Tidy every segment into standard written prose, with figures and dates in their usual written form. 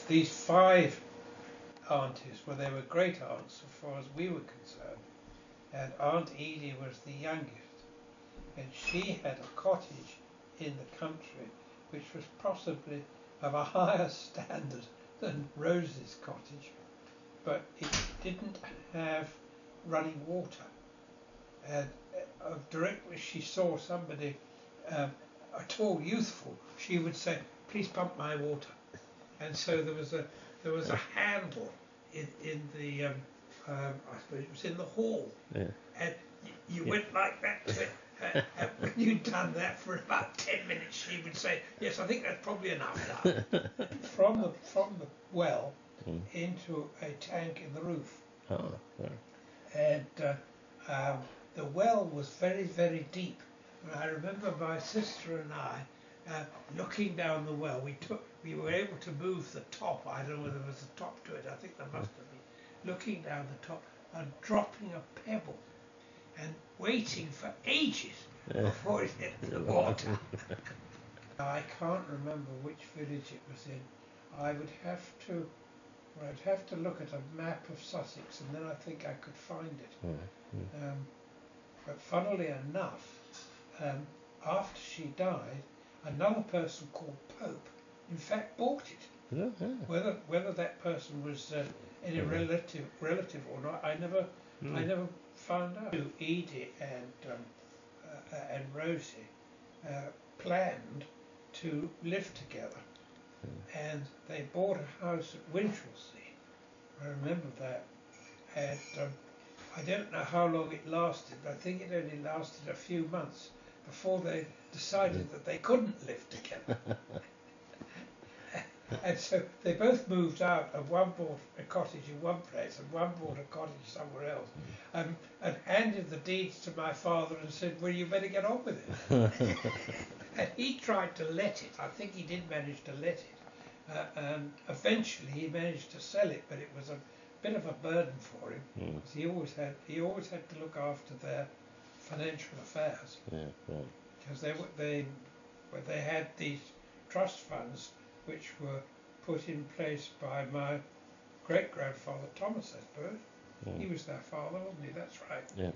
these five aunties, well, they were great aunts as far as we were concerned, and Aunt Edie was the youngest, and she had a cottage in the country which was possibly of a higher standard than Rose's cottage, but it didn't have running water. And directly she saw somebody at all youthful, she would say, "Please pump my water." And so there was a handle in the I suppose it was in the hall, and you went like that to it. And when you'd done that for about 10 minutes, she would say, "Yes, I think that's probably enough now." from the well into a tank in the roof. And the well was very, very deep. And I remember my sister and I looking down the well. We were able to move the top. I don't know whether there was a top to it. I think there must have been. Looking down the top and dropping a pebble and waiting for ages before it hit the water. I can't remember which village it was in. I'd have to look at a map of Sussex, and then I think I could find it. But funnily enough, after she died, another person called Pope, in fact, bought it. Whether that person was any relative or not, I never found out. Edie and Rosie planned to live together, and they bought a house at Winchelsea. I remember that, and I don't know how long it lasted, but I think it only lasted a few months before they decided that they couldn't live together. And so they both moved out, and one bought a cottage in one place and one bought a cottage somewhere else, and handed the deeds to my father and said, "Well, you better get on with it." And he tried to let it. I think he did manage to let it. And eventually he managed to sell it, but it was a bit of a burden for him, because he always had to look after their financial affairs. Because they had these trust funds which were put in place by my great-grandfather Thomas, I suppose. He was their father, wasn't he? That's right.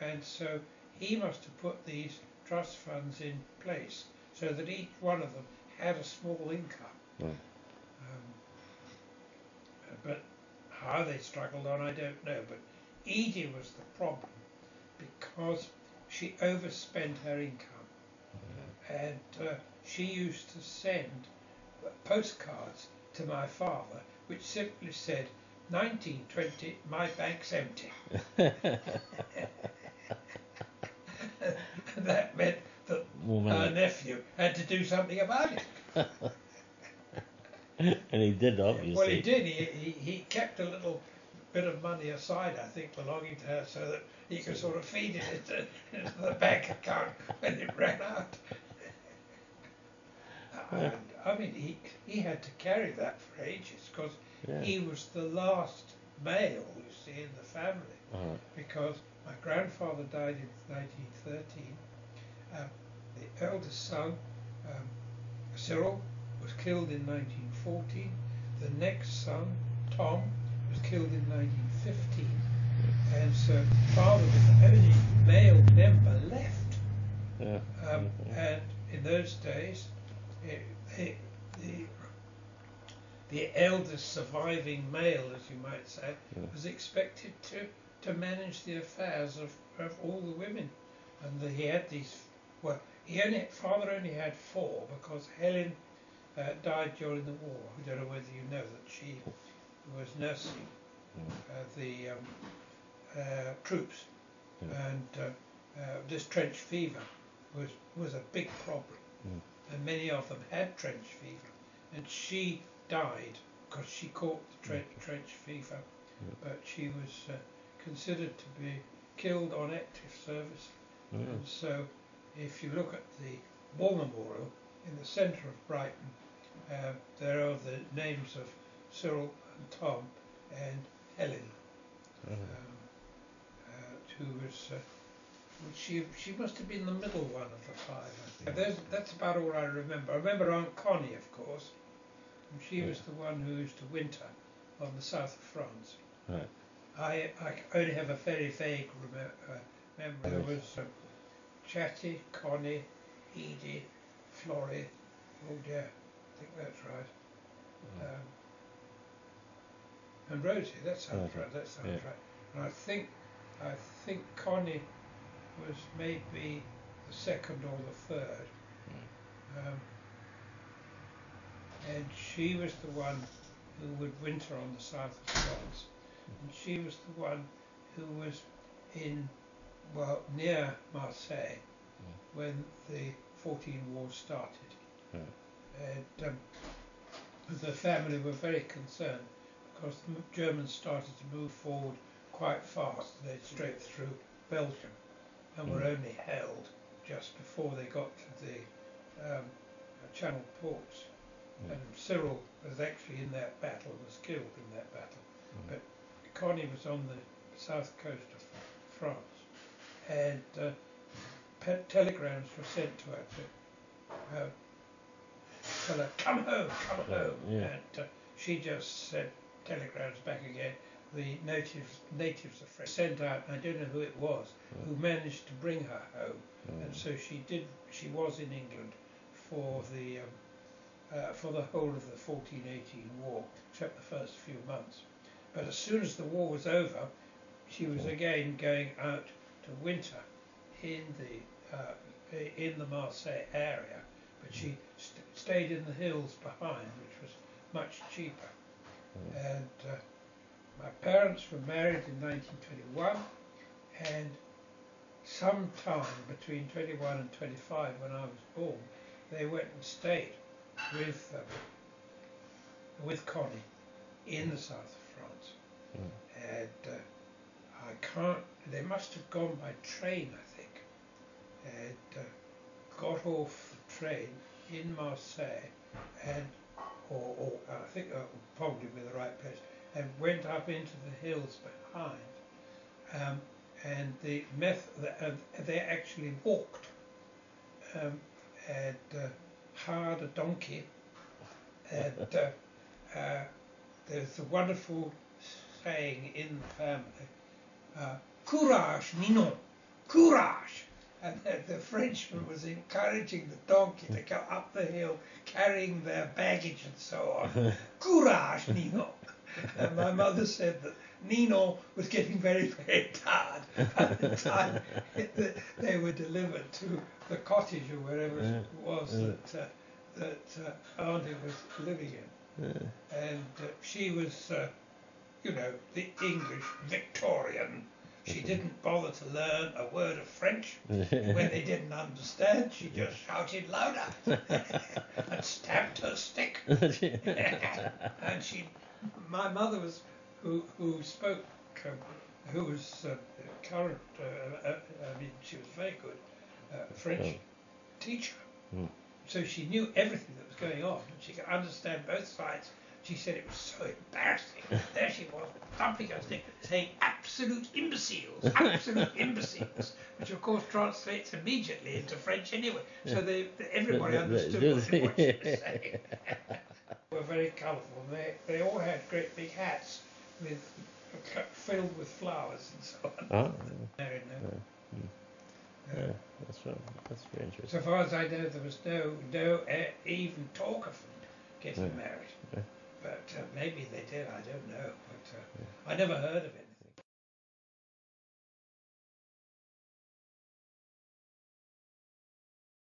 And so he must have put these trust funds in place so that each one of them had a small income. But how they struggled on, I don't know. But Edie was the problem, because she overspent her income, and she used to send postcards to my father which simply said, "1920, my bank's empty." And that meant that her nephew had to do something about it. And he did, obviously. Well, he did. He kept a little bit of money aside, I think, belonging to her, so that he could sort of feed it into the bank account when it ran out. And, I mean, he had to carry that for ages, because he was the last male, you see, in the family, because my grandfather died in 1913. The eldest son, Cyril, was killed in 1914. The next son, Tom, was killed in 1915. And so father was the only male member left. And in those days, the eldest surviving male, as you might say, was expected to manage the affairs of all the women. And he had these, well, father only had 4, because Helen died during the war. I don't know whether you know that she was nursing the troops, and this trench fever was a big problem, and many of them had trench fever, and she died because she caught the trench fever, but she was considered to be killed on active service. And so if you look at the War Memorial in the centre of Brighton, there are the names of Cyril and Tom and Helen, who was she must have been the middle one of the 5, I think. That's about all I remember. I remember Aunt Connie, of course, and she was the one who used to winter on the south of France. Right. I only have a very vague memory. There was Chatty, Connie, Edie, Florrie. Oh dear, I think that's right. And Rosie. That sounds right. That sounds right. And I think Connie was maybe the second or the third. And she was the one who would winter on the south of France. And she was the one who was near Marseille when the 14 Wars started. And the family were very concerned because the Germans started to move forward quite fast. They'd straight through Belgium and were only held just before they got to the Channel ports. And Cyril was actually in that battle, was killed in that battle. But Connie was on the south coast of France, and telegrams were sent to her to tell her, come home, come home. And she just sent telegrams back again. The natives of France sent out, I don't know who it was, who managed to bring her home. And so she was in England for the whole of the 1418 war, except the first few months. But as soon as the war was over, she was again going out to winter in the Marseille area, but she stayed in the hills behind, which was much cheaper. And my parents were married in 1921, and sometime between 21 and 25, when I was born, they went and stayed with Connie in the south of France. And they must have gone by train, I think, and got off the train in Marseille, and or I think probably be the right place, and went up into the hills behind, and they actually walked and hired a donkey, and there's a wonderful saying in the family, courage, Ninon, courage! And the Frenchman was encouraging the donkey to go up the hill carrying their baggage and so on. Courage, Ninon! And my mother said that Ninon was getting very, very tired by the time they were delivered to the cottage or wherever it was that Auntie was living in. And she was, the English Victorian. She didn't bother to learn a word of French. When they didn't understand, she just shouted louder and stamped her stick. And my mother was, who spoke, who was current, she was very good French teacher. So she knew everything that was going on, and she could understand both sides. She said it was so embarrassing. There she was, thumping her stick, saying absolute imbeciles, which of course translates immediately into French anyway. So everybody understood what she was saying. They were very colourful. They all had great big hats filled with flowers and so on. That's right. That's very interesting. So far as I know, there was no even talk of them getting married. But maybe they did, I don't know. But I never heard of it.